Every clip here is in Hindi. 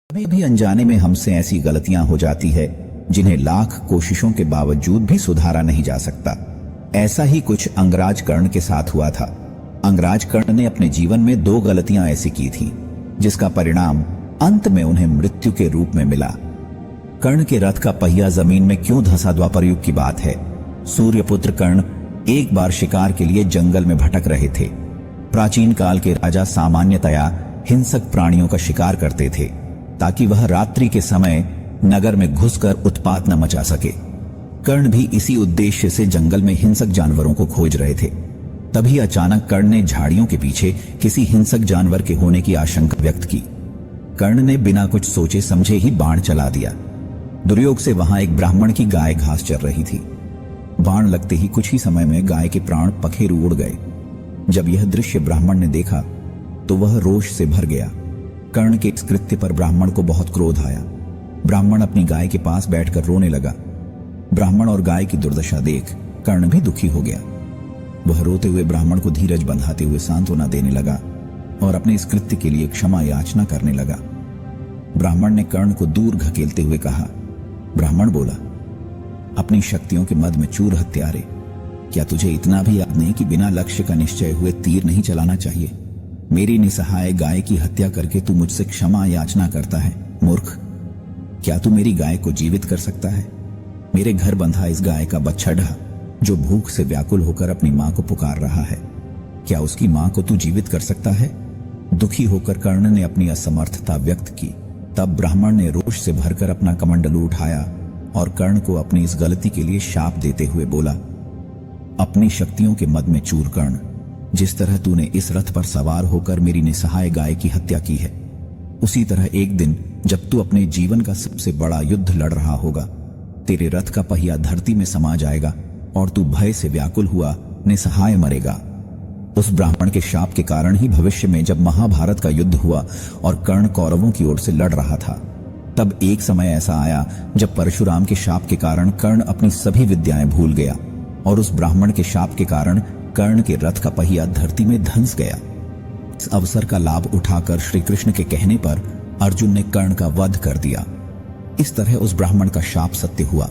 कभी भी अनजाने में हमसे ऐसी गलतियां हो जाती है जिन्हें लाख कोशिशों के बावजूद भी सुधारा नहीं जा सकता। ऐसा ही कुछ अंगराज कर्ण के साथ हुआ था। अंगराज कर्ण ने अपने जीवन में दो गलतियां ऐसी की थी जिसका परिणाम अंत में उन्हें मृत्यु के रूप में मिला। कर्ण के रथ का पहिया जमीन में क्यों धंसा? द्वापर युग की बात है। सूर्यपुत्र कर्ण एक बार शिकार के लिए जंगल में भटक रहे थे। प्राचीन काल के राजा सामान्यतया हिंसक प्राणियों का शिकार करते थे ताकि वह रात्रि के समय नगर में घुसकर उत्पात न मचा सके। कर्ण भी इसी उद्देश्य से जंगल में हिंसक जानवरों को खोज रहे थे। तभी अचानक कर्ण ने झाड़ियों के पीछे किसी हिंसक जानवर के होने की आशंका व्यक्त की। कर्ण ने बिना कुछ सोचे समझे ही बाण चला दिया। दुर्योग से वहां एक ब्राह्मण की गाय घास चर रही थी। बाण लगते ही कुछ ही समय में गाय के प्राण पखेरु उड़ गए। जब यह दृश्य ब्राह्मण ने देखा तो वह रोष से भर गया। कर्ण के इस कृत्य पर ब्राह्मण को बहुत क्रोध आया। ब्राह्मण अपनी गाय के पास बैठकर रोने लगा। ब्राह्मण और गाय की दुर्दशा देख कर्ण भी दुखी हो गया। वह रोते हुए ब्राह्मण को धीरज बंधाते हुए सांत्वना देने लगा और अपने इस कृत्य के लिए क्षमा याचना करने लगा। ब्राह्मण ने कर्ण को दूर घकेलते हुए कहा। ब्राह्मण बोला, अपनी शक्तियों के मद में चूर हत्यारे, क्या तुझे इतना भी याद नहीं कि बिना लक्ष्य का निश्चय हुए तीर नहीं चलाना चाहिए? मेरी निसहाय गाय की हत्या करके तू मुझसे क्षमा याचना करता है? मूर्ख, क्या तू मेरी गाय को जीवित कर सकता है? मेरे घर बंधा इस गाय का बछड़ा जो भूख से व्याकुल होकर अपनी मां को पुकार रहा है, क्या उसकी मां को तू जीवित कर सकता है? दुखी होकर कर्ण ने अपनी असमर्थता व्यक्त की। तब ब्राह्मण ने रोष से भरकर अपना कमंडलू उठाया और कर्ण को अपनी इस गलती के लिए शाप देते हुए बोला, अपनी शक्तियों के मद में चूर कर्ण, जिस तरह तूने इस रथ पर सवार होकर मेरी निसहाय गाय की हत्या की है, उसी तरह एक दिन जब तू अपने जीवन का सबसे बड़ा युद्ध लड़ रहा होगा, तेरे रथ का पहिया धरती में समा जाएगा और तू भय से व्याकुल हुआ निसहाय मरेगा। उस ब्राह्मण के शाप के कारण ही भविष्य में जब महाभारत का युद्ध हुआ और कर्ण कौरवों की ओर से लड़ रहा था, तब एक समय ऐसा आया जब परशुराम के शाप के कारण कर्ण अपनी सभी विद्याएं भूल गया और उस ब्राह्मण के शाप के कारण कर्ण के रथ का पहिया धरती में धंस गया। इस अवसर का लाभ उठाकर श्री कृष्ण के कहने पर अर्जुन ने कर्ण का वध कर दिया। इस तरह उस ब्राह्मण का शाप सत्य हुआ।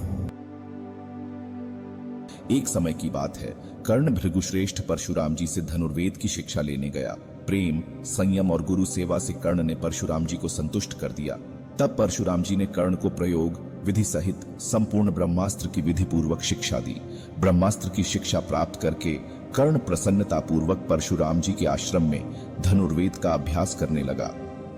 एक समय की बात है, कर्ण भृगुश्रेष्ठ परशुराम जी से धनुर्वेद की शिक्षा लेने गया। प्रेम, संयम और गुरु सेवा से कर्ण ने परशुराम जी को संतुष्ट कर दिया। तब परशुराम जी ने कर्ण को प्रयोग विधि सहित संपूर्ण ब्रह्मास्त्र की विधि पूर्वक शिक्षा दी। ब्रह्मास्त्र की शिक्षा प्राप्त करके कर्ण प्रसन्नता पूर्वक परशुराम जी के आश्रम में धनुर्वेद का अभ्यास करने लगा।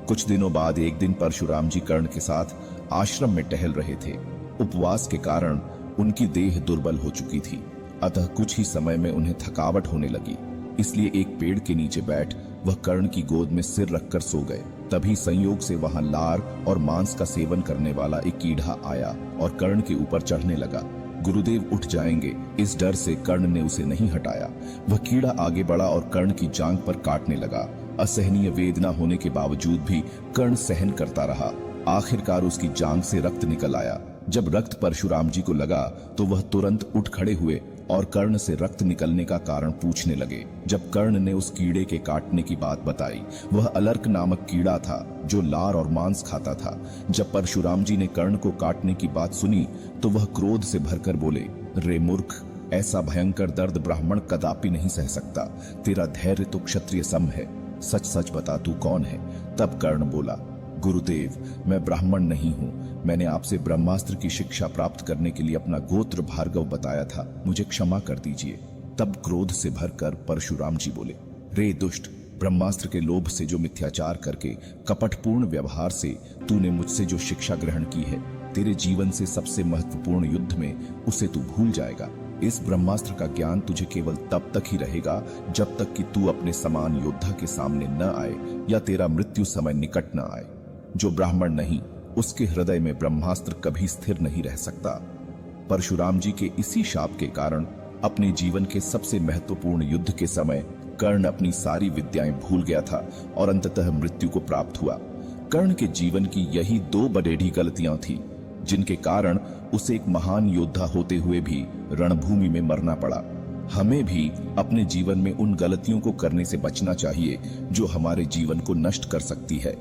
कुछ दिनों बाद एक दिन परशुराम जी कर्ण के साथ आश्रम में टहल रहे थे। उपवास के कारण उनकी देह दुर्बल हो चुकी थी, अतः कुछ ही समय में उन्हें थकावट होने लगी। इसलिए एक पेड़ के नीचे बैठ वह कर्ण की गोद में सिर रखकर सो गए। तभी संयोग से वहां लार और मांस का सेवन करने वाला एक कीड़ा आया और कर्ण के ऊपर चढ़ने लगा। गुरुदेव उठ जाएंगे, इस डर से कर्ण ने उसे नहीं हटाया। वह कीड़ा आगे बढ़ा और कर्ण की जांघ पर काटने लगा। असहनीय वेदना होने के बावजूद भी कर्ण सहन करता रहा। आखिरकार उसकी जांघ से रक्त निकल आया। जब रक्त परशुराम जी को लगा तो वह तुरंत उठ खड़े हुए और कर्ण से रक्त निकलने का कारण पूछने लगे। जब कर्ण ने उस कीड़े के काटने की बात बताई, वह अलर्क नामक कीड़ा था जो लार और मांस खाता था। जब परशुराम जी ने कर्ण को काटने की बात सुनी तो वह क्रोध से भरकर बोले, रे मूर्ख, ऐसा भयंकर दर्द ब्राह्मण कदापि नहीं सह सकता। तेरा धैर्य तो क्षत्रिय सम है, सच सच बता तू कौन है? तब कर्ण बोला, गुरुदेव, मैं ब्राह्मण नहीं हूँ। मैंने आपसे ब्रह्मास्त्र की शिक्षा प्राप्त करने के लिए अपना गोत्र भार्गव बताया था, मुझे क्षमा कर दीजिए। तब क्रोध से भरकर परशुराम जी बोले, रे दुष्ट, ब्रह्मास्त्र के लोभ से जो मिथ्याचार करके कपटपूर्ण व्यवहार से तूने मुझसे जो शिक्षा ग्रहण की है, तेरे जीवन से सबसे महत्वपूर्ण युद्ध में उसे तू भूल जाएगा। इस ब्रह्मास्त्र का ज्ञान तुझे केवल तब तक ही रहेगा जब तक कि तू अपने समान योद्धा के सामने न आए या तेरा मृत्यु समय निकट न आए। जो ब्राह्मण नहीं, उसके हृदय में ब्रह्मास्त्र कभी स्थिर नहीं रह सकता। परशुराम जी के इसी शाप के कारण अपने जीवन के सबसे महत्वपूर्ण युद्ध के समय कर्ण अपनी सारी विद्याएं भूल गया था और अंततः मृत्यु को प्राप्त हुआ। कर्ण के जीवन की यही दो बड़ेढ़ी गलतियां थी जिनके कारण उसे एक महान योद्धा होते हुए भी रणभूमि में मरना पड़ा। हमें भी अपने जीवन में उन गलतियों को करने से बचना चाहिए जो हमारे जीवन को नष्ट कर सकती है।